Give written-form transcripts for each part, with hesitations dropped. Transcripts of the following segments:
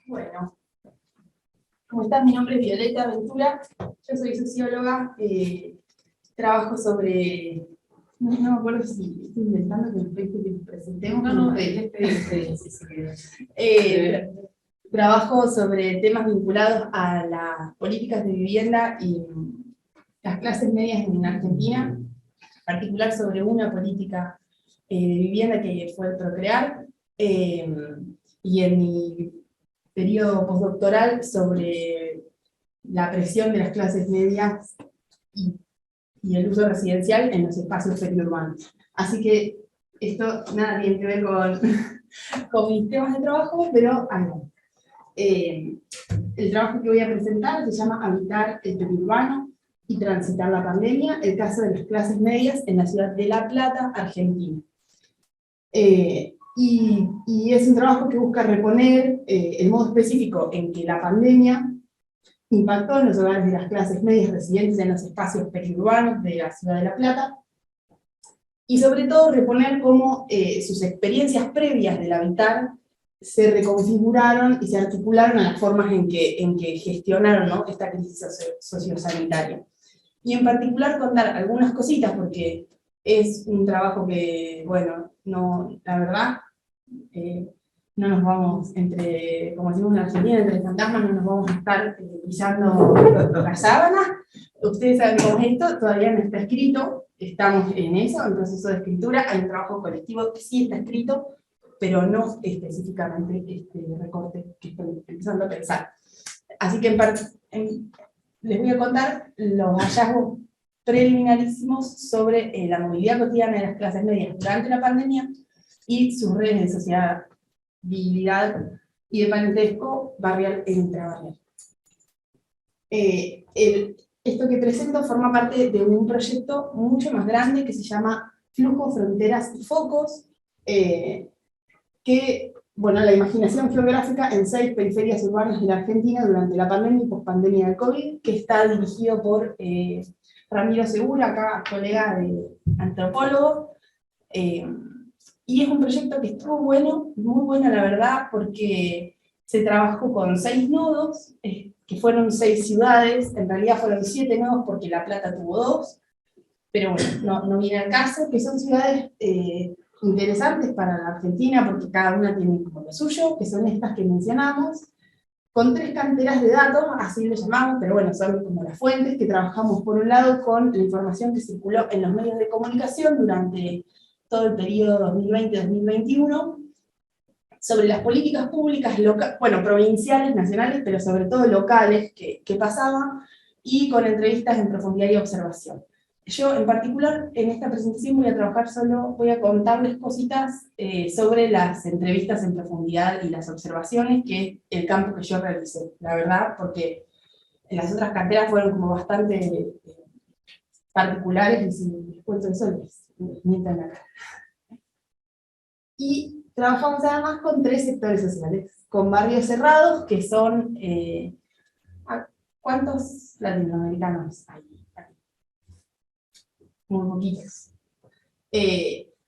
Bueno, ¿cómo estás? Mi nombre es Violeta Ventura, yo soy socióloga, trabajo sobre... No me acuerdo si estoy inventando que me presentemos. No, Trabajo sobre temas vinculados a las políticas de vivienda y las clases medias en Argentina, en particular sobre una política de vivienda que fue el Procrear, y en mi periodo postdoctoral sobre la presión de las clases medias y el uso residencial en los espacios periurbanos. Así que esto nada tiene que ver con mis temas de trabajo, pero algo. El trabajo que voy a presentar se llama Habitar el periurbano y transitar la pandemia, el caso de las clases medias en la ciudad de La Plata, Argentina. Y es un trabajo que busca reponer el modo específico en que la pandemia impactó en los hogares de las clases medias residentes en los espacios periurbanos de la ciudad de La Plata, y sobre todo reponer cómo sus experiencias previas del habitar se reconfiguraron y se articularon a las formas en que gestionaron, ¿no?, esta crisis sociosanitaria. Y en particular contar algunas cositas, porque es un trabajo que, bueno, no, la verdad, no nos vamos, como decimos en Argentina, entre fantasmas no nos vamos a estar pisando la sábana. Ustedes saben cómo es esto, todavía no está escrito, estamos en eso, en proceso de escritura, hay un trabajo colectivo que sí está escrito, pero no específicamente este recorte que estoy empezando a pensar. Así que les voy a contar los hallazgos preliminarísimos sobre la movilidad cotidiana de las clases medias durante la pandemia y sus redes de sociabilidad y de parentesco barrial e intrabarrial. Esto que presento forma parte de un proyecto mucho más grande que se llama Flujo, Fronteras y Focos, que, bueno, la imaginación geográfica en 6 periferias urbanas de la Argentina durante la pandemia y pospandemia del COVID, que está dirigido por Ramiro Segura, acá colega de antropólogo, y es un proyecto que estuvo bueno, muy bueno la verdad, porque se trabajó con 6 nodos, que fueron 6 ciudades, en realidad fueron 7 nodos porque La Plata tuvo 2, pero bueno, no viene al caso, que son ciudades interesantes para la Argentina, porque cada una tiene como lo suyo, que son estas que mencionamos, con 3 canteras de datos, así lo llamamos, pero bueno, son como las fuentes que trabajamos por un lado con la información que circuló en los medios de comunicación durante todo el periodo 2020-2021, sobre las políticas públicas, provinciales, nacionales, pero sobre todo locales que pasaban, y con entrevistas en profundidad y observación. Yo, en particular, en esta presentación voy a contarles cositas sobre las entrevistas en profundidad y las observaciones, que es el campo que yo realicé, la verdad, porque en las otras carteras fueron como bastante particulares, y si les cuento eso, les mientan la cara. Y trabajamos además con 3 sectores sociales, con barrios cerrados, que son... ¿cuántos latinoamericanos hay? Muy poquitos.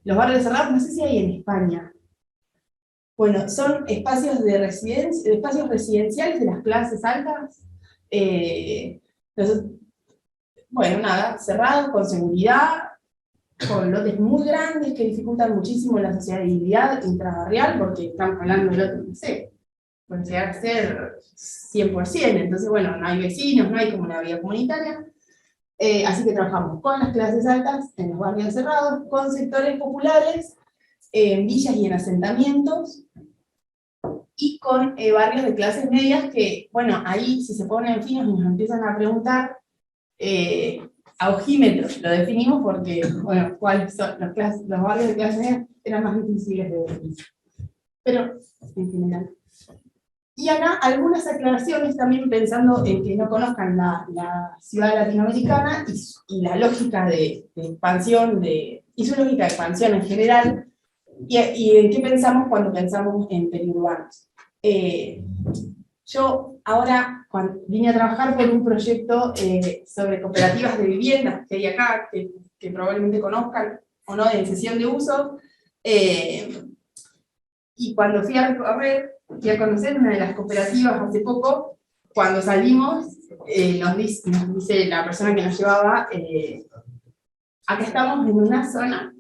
Los barrios cerrados, no sé si hay en España. Bueno, son espacios espacios residenciales de las clases altas. Bueno, nada, cerrados, con seguridad, con lotes muy grandes que dificultan muchísimo la sociabilidad intrabarrial, porque estamos hablando de lotes, no sé, pueden llegar a ser 100%, entonces bueno, no hay vecinos, no hay como una vida comunitaria. Así que trabajamos con las clases altas en los barrios cerrados, con sectores populares, en villas y en asentamientos, y con barrios de clases medias que, bueno, ahí si se ponen finos y nos empiezan a preguntar, a ojímetros lo definimos porque, bueno, cuáles son los barrios de clase media eran más difíciles de definir. Pero, en general. Y acá algunas aclaraciones también pensando en que no conozcan la ciudad latinoamericana y la lógica de expansión, y su lógica de expansión en general, y en qué pensamos cuando pensamos en periurbanos. Yo ahora vine a trabajar por un proyecto sobre cooperativas de viviendas que hay acá, que probablemente conozcan o no, en sesión de uso, Y cuando fui a recorrer, fui a conocer una de las cooperativas hace poco, cuando salimos, nos dice la persona que nos llevaba, acá estamos en una zona,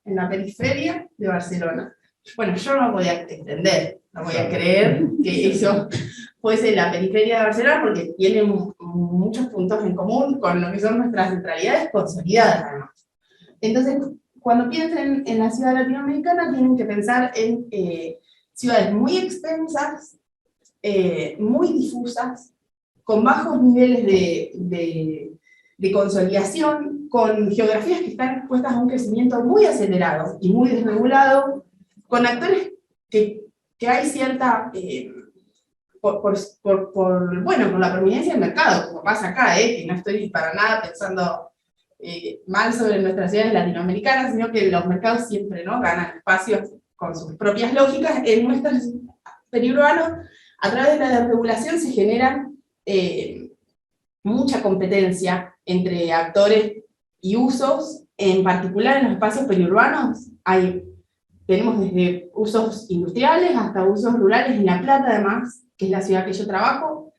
en la periferia de Barcelona. Bueno, yo no voy a entender, no voy a creer que eso fuese la periferia de Barcelona, porque tiene muchos puntos en común con lo que son nuestras centralidades consolidadas, además. Entonces, cuando piensen en la ciudad latinoamericana, tienen que pensar en ciudades muy extensas, muy difusas, con bajos niveles de consolidación, con geografías que están expuestas a un crecimiento muy acelerado y muy desregulado, con actores que hay cierta, bueno, con la prominencia del mercado, como pasa acá, que no estoy para nada pensando mal sobre nuestras ciudades latinoamericanas, sino que los mercados siempre, ¿no?, ganan espacios con sus propias lógicas. En nuestros periurbanos, a través de la desregulación se generan mucha competencia entre actores y usos, en particular en los espacios periurbanos. Tenemos desde usos industriales hasta usos rurales. En La Plata, además, que es la ciudad que yo trabajo,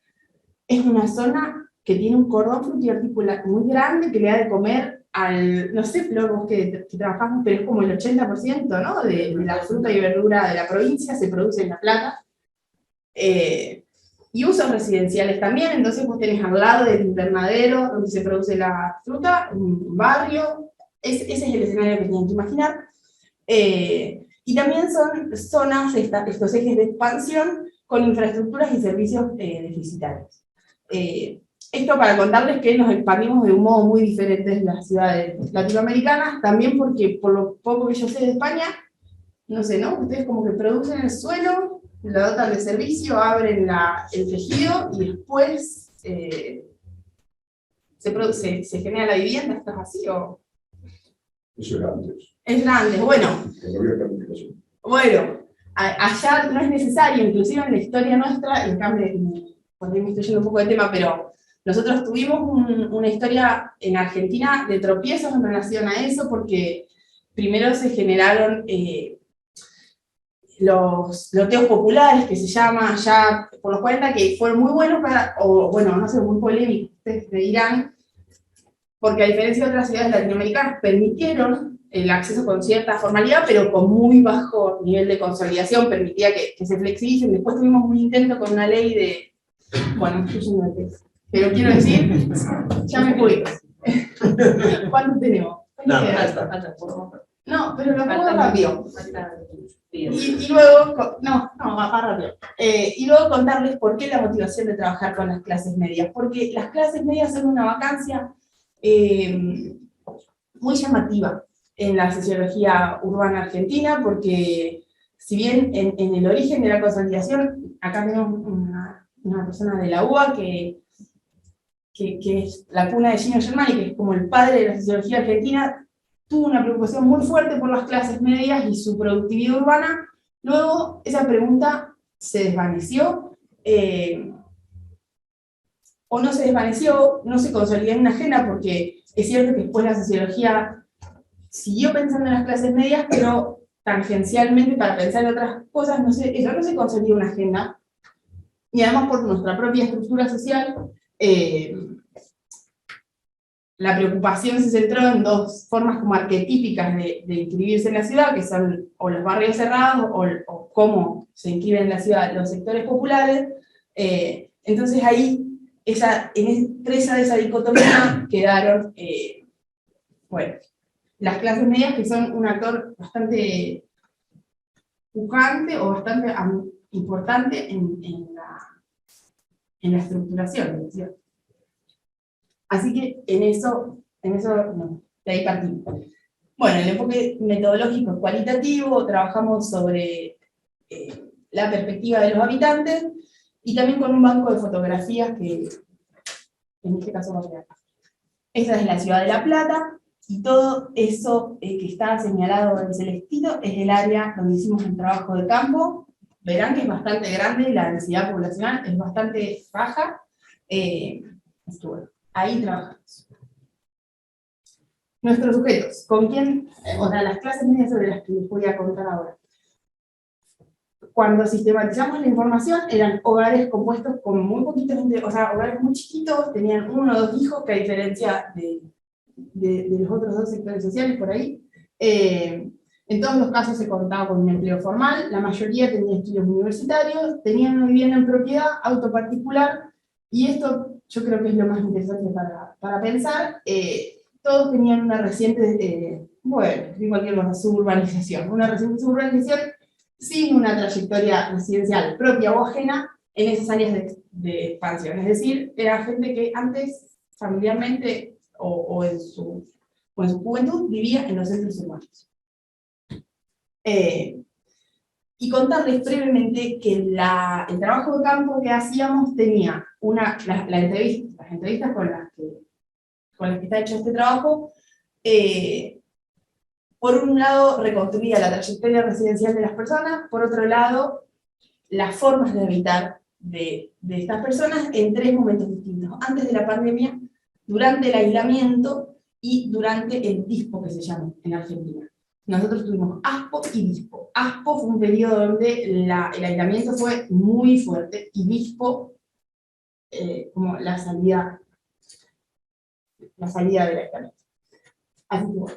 es una zona que tiene un cordón frutícola muy grande, que le da de comer al, no sé, Flor, vos que trabajamos, pero es como el 80%, ¿no?, de la fruta y verdura de la provincia se produce en La Plata. Y usos residenciales también, entonces vos tenés al lado del invernadero donde se produce la fruta, un barrio, ese es el escenario que tienen que imaginar. Y también son zonas, estos ejes de expansión, con infraestructuras y servicios deficitarios. Esto para contarles que nos expandimos de un modo muy diferente en las ciudades latinoamericanas, también porque por lo poco que yo sé de España, no sé, ¿no?, ustedes como que producen el suelo, lo dotan de servicio, abren el tejido y después se genera la vivienda. ¿Esto es así o...? Eso era antes. Es grande, bueno. No había planificación. Bueno, allá no es necesario, inclusive en la historia nuestra, en cambio, cuando me estoy yendo un poco de tema, pero nosotros tuvimos una historia en Argentina de tropiezos en relación a eso, porque primero se generaron los loteos populares, que se llama ya por los 40, que fueron muy buenos para, o bueno, no sé, muy polémicos, ustedes me dirán, porque a diferencia de otras ciudades latinoamericanas, permitieron el acceso con cierta formalidad, pero con muy bajo nivel de consolidación, permitía que se flexibilicen. Después tuvimos un intento con una ley de, bueno, no estoy yendo al texto, pero quiero decir, ya me fui. ¿Cuánto tenemos? No, falta. No, pero lo pongo rápido. Y luego, va rápido. Y luego contarles por qué la motivación de trabajar con las clases medias. Porque las clases medias son una vacancia muy llamativa en la sociología urbana argentina, porque si bien en el origen de la consolidación, acá tenemos una persona de la UBA que es la cuna de Gino Germani, que es como el padre de la sociología argentina, tuvo una preocupación muy fuerte por las clases medias y su productividad urbana. Luego esa pregunta se desvaneció, o no se desvaneció, no se consolidó en una agenda, porque es cierto que después la sociología siguió pensando en las clases medias, pero tangencialmente para pensar en otras cosas, eso no se consolidó en una agenda. Y además por nuestra propia estructura social, la preocupación se centró en dos formas como arquetípicas de inscribirse en la ciudad, que son o los barrios cerrados o cómo se inscriben en la ciudad los sectores populares. Entonces ahí, presa de esa dicotomía, quedaron bueno, las clases medias, que son un actor bastante pujante o bastante importante en la estructuración de la ciudad. Así que en eso no, de ahí partimos. Bueno, el enfoque metodológico es cualitativo, trabajamos sobre la perspectiva de los habitantes, y también con un banco de fotografías que en este caso va a quedar. Esa es la ciudad de La Plata, y todo eso que está señalado en celestito es el área donde hicimos el trabajo de campo. Verán que es bastante grande, la densidad poblacional es bastante baja. Ahí trabajamos. Nuestros sujetos, ¿con quién? O sea, las clases medias sobre las que les voy a contar ahora. cuando sistematizamos la información, eran hogares compuestos con muy poquita gente, o sea, hogares muy chiquitos, tenían 1 o 2 hijos, que a diferencia de los otros 2 sectores sociales por ahí, en todos los casos se contaba con un empleo formal, la mayoría tenía estudios universitarios, tenían una vivienda en propiedad, auto particular, y esto yo creo que es lo más interesante para pensar. Todos tenían una reciente, bueno, de cualquier cosa, suburbanización, una reciente suburbanización sin una trayectoria residencial propia o ajena en esas áreas de expansión. Es decir, era gente que antes familiarmente o en su juventud vivía en los centros urbanos. Y contarles brevemente que el trabajo de campo que hacíamos tenía las entrevistas con las que está hecho este trabajo, por un lado reconstruía la trayectoria residencial de las personas, por otro lado las formas de habitar de estas personas en 3 momentos distintos: antes de la pandemia, durante el aislamiento y durante el DISPO, que se llama en Argentina. Nosotros tuvimos ASPO y DISPO. ASPO fue un periodo donde el aislamiento fue muy fuerte, y DISPO como la salida del aislamiento. Así que bueno.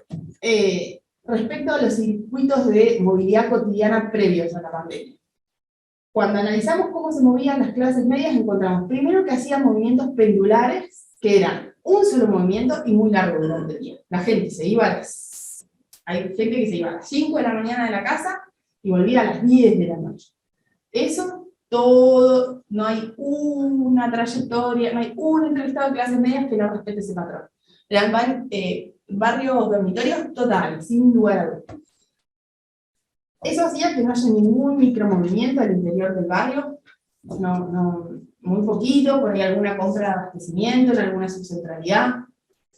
Respecto a los circuitos de movilidad cotidiana previos a la pandemia, cuando analizamos cómo se movían las clases medias, encontramos primero que hacían movimientos pendulares, que eran un solo movimiento y muy largo durante el día. La gente se iba hay gente que se iba a las 5 de la mañana de la casa y volvía a las 10 de la noche. Eso todo, no hay una trayectoria, no hay un entrevistado de clases medias que no respete ese patrón. Eran barrios dormitorios totales, sin lugar a dudas. Eso hacía que no haya ningún micromovimiento al interior del barrio, muy poquito, por ahí alguna compra de abastecimiento, en alguna subcentralidad,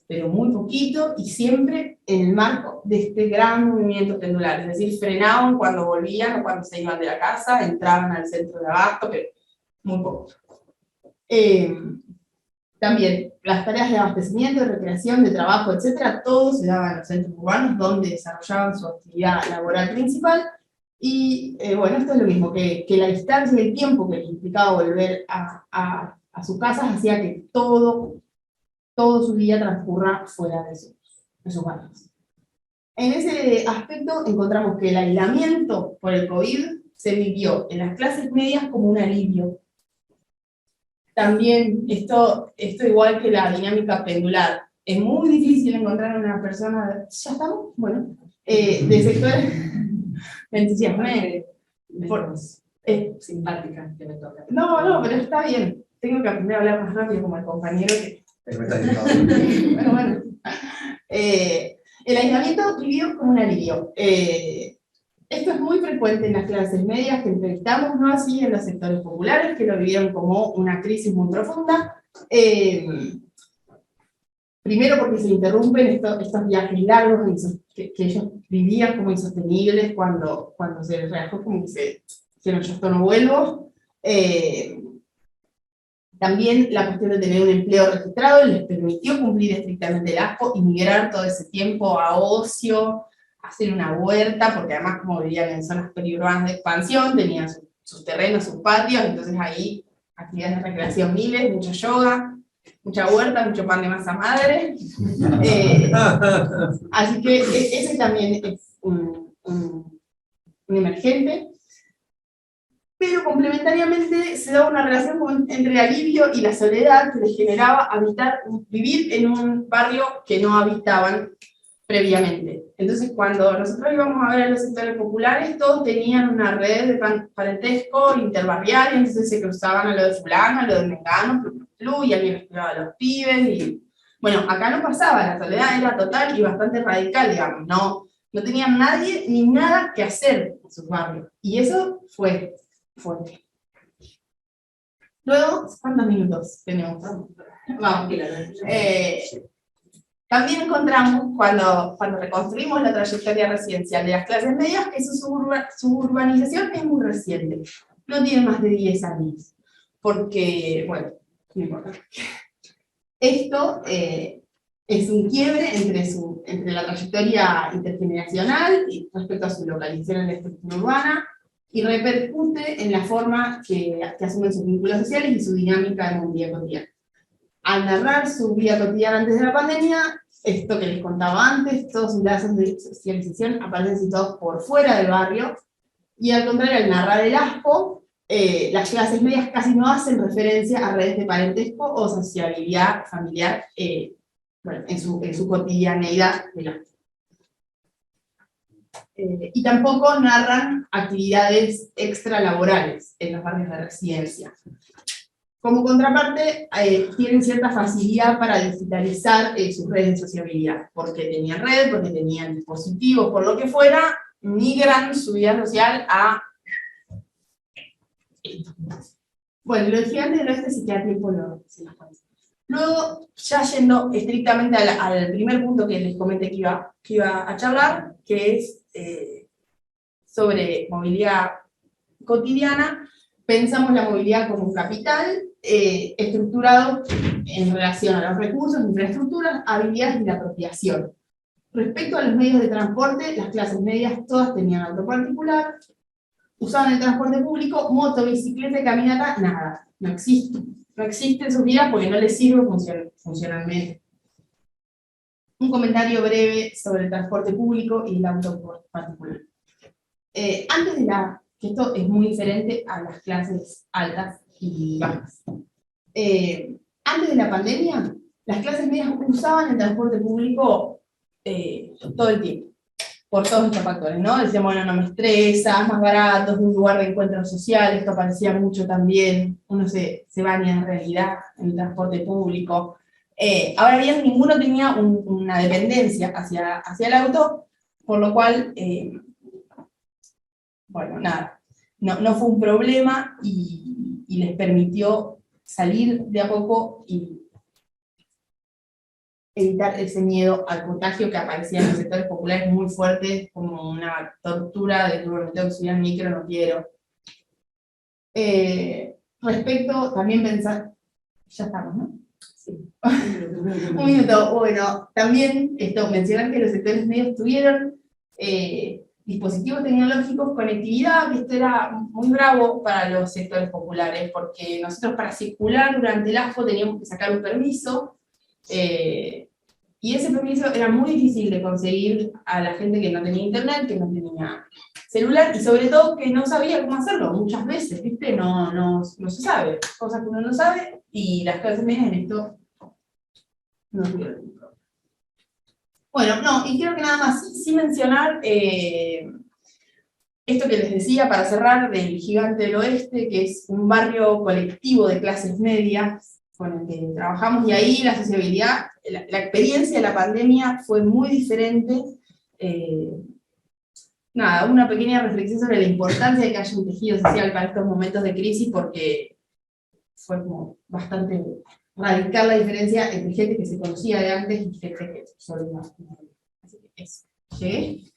pero muy poquito, y siempre en el marco de este gran movimiento pendular, es decir, frenaban cuando volvían o cuando se iban de la casa, entraban al centro de abasto, pero muy poco. También las tareas de abastecimiento, de recreación, de trabajo, etcétera, todo se daba en los centros urbanos, donde desarrollaban su actividad laboral principal. Y bueno, esto es lo mismo, que la distancia y el tiempo que implicaba volver a sus casas hacía que todo su día transcurra fuera de sus barrios. En ese aspecto encontramos que el aislamiento por el COVID se vivió en las clases medias como un alivio. También esto igual que la dinámica pendular. Es muy difícil encontrar una persona, ¿ya estamos? Bueno, de sectores de entusiasmo. Simpática que me toca. No, pero está bien. Tengo que aprender a hablar más rápido como el compañero que... Bueno. El aislamiento vivió como un alivio. Esto es muy frecuente en las clases medias que entrevistamos, no así en los sectores populares, que lo vivieron como una crisis muy profunda. Primero porque se interrumpen estos viajes largos que ellos vivían como insostenibles cuando se les relajó, como que se dijeron, yo esto no vuelvo. También la cuestión de tener un empleo registrado les permitió cumplir estrictamente el ASPO y migrar todo ese tiempo a ocio, hacer una huerta, porque además como vivían en zonas periurbanas de expansión, tenían sus terrenos, sus patios, entonces ahí actividades de recreación miles, mucho yoga, mucha huerta, mucho pan de masa madre. Así que ese también es un emergente. Pero complementariamente se daba una relación entre el alivio y la soledad que les generaba vivir en un barrio que no habitaban previamente. Entonces, cuando nosotros íbamos a ver a los sectores populares, todos tenían una red de parentesco interbarrial, y entonces se cruzaban a lo de fulano, a lo de mengano, y alguien estudiaba a los pibes, y bueno, acá no pasaba, la soledad era total y bastante radical, digamos, no tenían nadie ni nada que hacer en sus barrios, y eso fue fuerte. Luego, ¿cuántos minutos tenemos? Vamos. También encontramos, cuando reconstruimos la trayectoria residencial de las clases medias, que su urbanización es muy reciente. No tiene más de 10 años. Porque, bueno, no importa. Esto es un quiebre entre la trayectoria intergeneracional y respecto a su localización en la estructura urbana. y repercute en la forma que asumen sus vínculos sociales y su dinámica de movilidad cotidiana. Al narrar su vida cotidiana antes de la pandemia, esto que les contaba antes, todos sus lazos de socialización aparecen situados por fuera del barrio, y al contrario, al narrar el ASPO, las clases medias casi no hacen referencia a redes de parentesco o sociabilidad familiar bueno, en su cotidianeidad del ASPO. Y tampoco narran actividades extralaborales en los barrios de residencia. Como contraparte, tienen cierta facilidad para digitalizar sus redes de sociabilidad, porque tenían red, porque tenían dispositivos, por lo que fuera, migran su vida social a esto. Bueno, lo de Gigantes del Oeste, si queda tiempo, se los cuento. Luego, ya yendo estrictamente al primer punto que les comenté que iba a charlar, que es sobre movilidad cotidiana, pensamos la movilidad como un capital estructurado en relación a los recursos, infraestructuras, habilidades y la apropiación. Respecto a los medios de transporte, las clases medias todas tenían auto particular, usaban el transporte público, moto, bicicleta y caminata, nada, no existe. No existe en sus vidas porque no les sirve funcionalmente. Un comentario breve sobre el transporte público y el auto particular. Antes de que esto es muy diferente a las clases altas y bajas. Antes de la pandemia, las clases medias usaban el transporte público todo el tiempo, por todos estos factores, ¿no? Decían, bueno, no me estresa, es más barato, es un lugar de encuentro social, esto aparecía mucho también, uno se baña en realidad en el transporte público. Ahora bien, ninguno tenía una dependencia hacia el auto, por lo cual, bueno, nada, no fue un problema y les permitió salir de a poco y evitar ese miedo al contagio que aparecía en los sectores populares muy fuertes, como una tortura de que me tengo que subir al micro, no quiero. Respecto, también pensar, ya estamos, ¿no? Sí. Un minuto, bueno, también mencionar que los sectores medios tuvieron dispositivos tecnológicos, conectividad, que esto era muy bravo para los sectores populares, porque nosotros para circular durante el AFO teníamos que sacar un permiso, y ese permiso era muy difícil de conseguir a la gente que no tenía internet, que no tenía celular, y sobre todo que no sabía cómo hacerlo, muchas veces, ¿viste? No se sabe, cosas que uno no sabe, y las clases medias en esto no tuvieron ningún problema. Bueno, no, y creo que nada más, sí mencionar esto que les decía para cerrar del Gigante del Oeste, que es un barrio colectivo de clases medias, con el que trabajamos, y ahí la sociabilidad, la experiencia de la pandemia fue muy diferente. Nada, una pequeña reflexión sobre la importancia de que haya un tejido social para estos momentos de crisis, porque fue como bastante radical la diferencia entre gente que se conocía de antes y gente que solo iba. Así que eso. ¿Llegué?